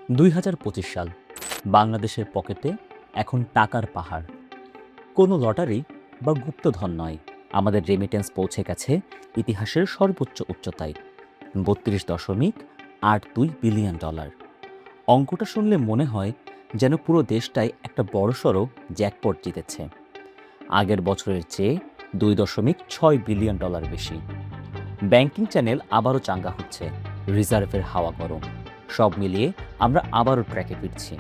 2025 সাল বাংলাদেশের পকেটে এখন টাকার পাহাড়। কোনো লটারি বা গুপ্তধন নয়, আমাদের রেমিটেন্স পৌঁছে গেছে ইতিহাসের সর্বোচ্চ উচ্চতায়, 32.82 বিলিয়ন ডলার। অঙ্কটা শুনলে মনে হয় যেন পুরো দেশটাই একটা বড়সড় জ্যাকপট জিতেছে। আগের বছরের চেয়ে 2.6 বিলিয়ন ডলার বেশি। ব্যাংকিং চ্যানেল আবারও চাঙ্গা হচ্ছে, রিজার্ভের হাওয়া গরম। সব মিলিয়ে আমরা আবারও ট্র্যাকে ফিরছি।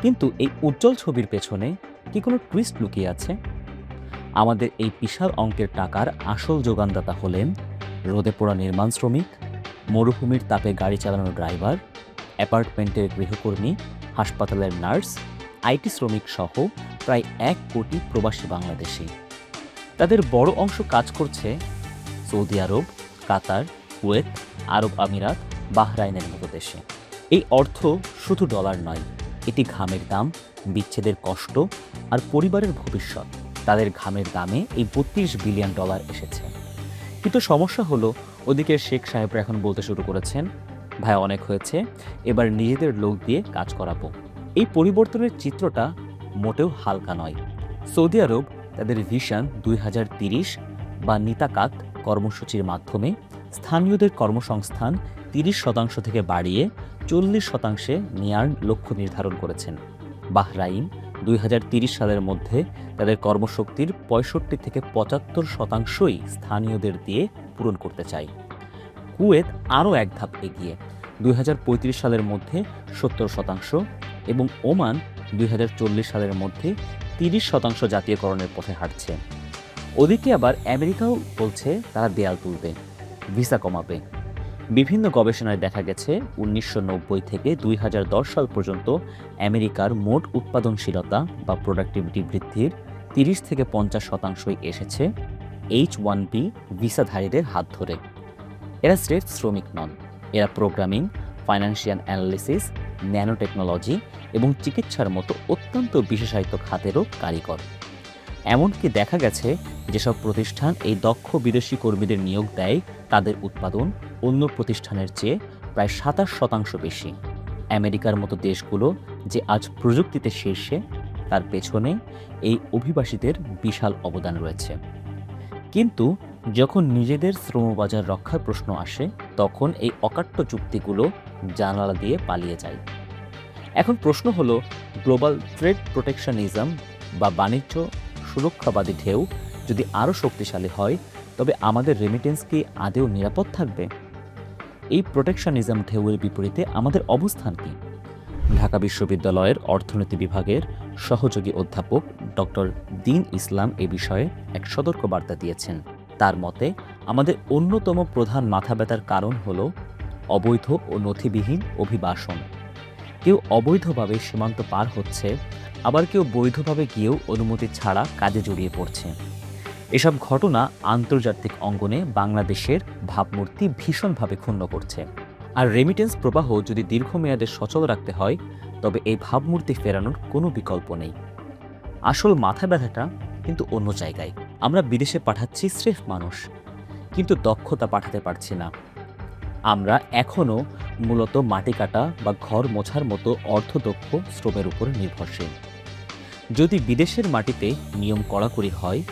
কিন্তু এই উজ্জ্বল ছবির পেছনে কি কোনো টুইস্ট লুকিয়ে আছে? আমাদের এই বিশাল অঙ্কের টাকার আসল যোগানদাতা হলেন রোদে পোড়া নির্মাণ শ্রমিক, মরুভূমির তাপে গাড়ি চালানোর ড্রাইভার, অ্যাপার্টমেন্টের গৃহকর্মী, হাসপাতালের নার্স, আইটি শ্রমিক সহ প্রায় 1 কোটি প্রবাসী বাংলাদেশি। তাদের বড় অংশ কাজ করছে সৌদি আরব, কাতার, কুয়েত, আরব আমিরাত, বাহরাইনের মতো দেশে। এই অর্থ শুধু ডলার নয়, এটি ঘামের দাম, বিচ্ছেদের কষ্ট আর পরিবারের ভবিষ্যৎ। তাদের ঘামের দামে এই 32 বিলিয়ন ডলার এসেছে। কিন্তু সমস্যা হলো, ওদিকে শেখ সাহেবরা এখন বলতে শুরু করেছেন, ভাই অনেক হয়েছে, এবার নিজেদের লোক দিয়ে কাজ করাবো। এই পরিবর্তনের চিত্রটা মোটেও হালকা নয়। সৌদি আরব তাদের ভিশন 2030 বা নিতাকাত কর্মসূচির মাধ্যমে স্থানীয়দের কর্মসংস্থান 30% থেকে বাড়িয়ে 40% নেওয়ার লক্ষ্য নির্ধারণ করেছেন। বাহরাইন 2030 সালের মধ্যে তাদের কর্মশক্তির 65 থেকে 75%ই স্থানীয়দের দিয়ে পূরণ করতে চায়। কুয়েত আরও এক ধাপ এগিয়ে 2035 সালের মধ্যে 70% এবং ওমান 2040 সালের মধ্যে 30% জাতীয়করণের পথে হাঁটছে। ওদিকে আবার আমেরিকাও বলছে তারা দেয়াল তুলবে, ভিসা কমাবে। বিভিন্ন গবেষণায় দেখা গেছে 1990 থেকে 2010 সাল পর্যন্ত আমেরিকার মোট উৎপাদনশীলতা বা প্রোডাক্টিভিটি বৃদ্ধির 30 থেকে 50%ই এসেছে H-1B ভিসাধারীদের হাত ধরে। এরা স্রেফ শ্রমিক নন, এরা programming, financial analysis, nano technology এবং চিকিৎসার মতো অত্যন্ত বিশেষায়িত খাতেরও কারিগর। এমনকি দেখা গেছে যেসব প্রতিষ্ঠান এই দক্ষ বিদেশি কর্মীদের নিয়োগ দেয়, তাদের উৎপাদন অন্য প্রতিষ্ঠানের চেয়ে প্রায় 27% বেশি। আমেরিকার মতো দেশগুলো যে আজ প্রযুক্তিতে শীর্ষে, তার পেছনে এই অভিবাসীদের বিশাল অবদান রয়েছে। কিন্তু যখন নিজেদের শ্রমবাজার রক্ষার প্রশ্ন আসে, তখন এই অকাট্য চুক্তিগুলো জানালা দিয়ে পালিয়ে যায়। এখন প্রশ্ন হলো, গ্লোবাল ট্রেড প্রোটেকশনিজম বা বাণিজ্য সুরক্ষাবাদী ঢেউ যদি আরও শক্তিশালী হয়, তবে আমাদের রেমিটেন্স কি আদৌ নিরাপদ থাকবে? এই প্রোটেকশনিজম ঢেউয়ের বিপরীতে আমাদের অবস্থান কি? ঢাকা বিশ্ববিদ্যালয়ের অর্থনীতি বিভাগের সহযোগী অধ্যাপক ডক্টর দীন ইসলাম এ বিষয়ে এক সতর্ক বার্তা দিয়েছেন। তার মতে, আমাদের অন্যতম প্রধান মাথাব্যথার কারণ হল অবৈধ ও নথিবিহীন অভিবাসন। কেউ অবৈধভাবে সীমান্ত পার হচ্ছে, আবার কেউ বৈধভাবে গিয়েও অনুমতি ছাড়া কাজে জড়িয়ে পড়ছে। এসব ঘটনা আন্তর্জাতিক অঙ্গনে বাংলাদেশের ভাবমূর্তি ভীষণভাবে ক্ষুণ্ণ করছে। আর রেমিটেন্স প্রবাহ যদি দীর্ঘমেয়াদে সচল রাখতে হয়, তবে এই ভাবমূর্তি ফেরানোর কোনো বিকল্প নেই। আসল মাথা ব্যথাটা কিন্তু অন্য জায়গায়। আমরা বিদেশে পাঠাচ্ছি স্রেফ মানুষ, কিন্তু দক্ষতা পাঠাতে পারছি না। আমরা এখনও মূলত মাটি কাটা বা ঘর মোছার মতো অর্ধদক্ষ শ্রমের উপর নির্ভরশীল। যদি বিদেশের মাটিতে নিয়ম কড়াকড়ি হয়,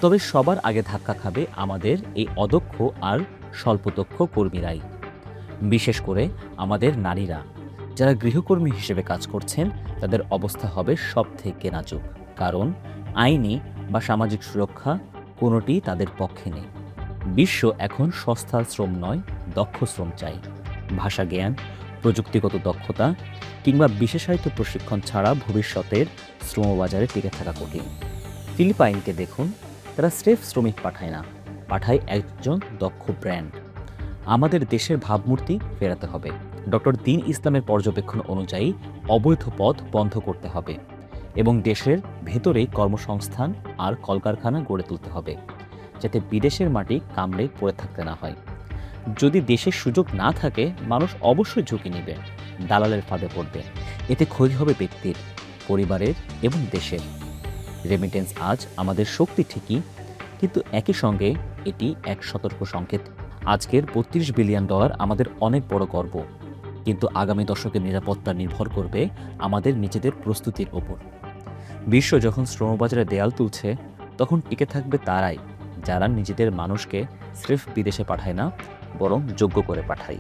তবে সবার আগে ধাক্কা খাবে আমাদের এই অদক্ষ আর স্বল্পদক্ষ কর্মীরাই। বিশেষ করে আমাদের নারীরা যারা গৃহকর্মী হিসেবে কাজ করছেন, তাদের অবস্থা হবে সব থেকে নাজুক। কারণ আইনি বা সামাজিক সুরক্ষা কোনোটি তাদের পক্ষে নেই। বিশ্ব এখন সস্তা শ্রম নয়, দক্ষ শ্রম চাই। ভাষা জ্ঞান, প্রযুক্তিগত দক্ষতা কিংবা বিশেষায়িত প্রশিক্ষণ ছাড়া ভবিষ্যতের শ্রমবাজারে টিকে থাকা কঠিন। ফিলিপাইনকে দেখুন, তারা স্রেফ শ্রমিক পাঠায় না, পাঠায় একজন দক্ষ ব্র্যান্ড। আমাদের দেশের ভাবমূর্তি ফেরাতে হবে। ডক্টর দীন ইসলামের পর্যবেক্ষণ অনুযায়ী অবৈধ পথ বন্ধ করতে হবে এবং দেশের ভেতরেই কর্মসংস্থান আর কলকারখানা গড়ে তুলতে হবে, যাতে বিদেশের মাটি কামড়ে পড়ে থাকতে না হয়। যদি দেশের সুযোগ না থাকে, মানুষ অবশ্যই ঝুঁকি নেবে, দালালের ফাঁদে পড়বে। এতে ক্ষতি হবে ব্যক্তির, পরিবারের এবং দেশের। রেমিটেন্স আজ আমাদের শক্তি ঠিকই, কিন্তু একই সঙ্গে এটি এক সতর্ক সংকেত। আজকের 32 বিলিয়ন ডলার আমাদের অনেক বড় গর্ব, কিন্তু আগামী দশকের নিরাপত্তা নির্ভর করবে আমাদের নিজেদের প্রস্তুতির ওপর। বিশ্ব যখন শ্রমবাজারে দেয়াল তুলছে, তখন টিকে থাকবে তারাই যারা নিজেদের মানুষকে স্রেফ বিদেশে পাঠায় না, বরং যোগ্য করে পাঠায়।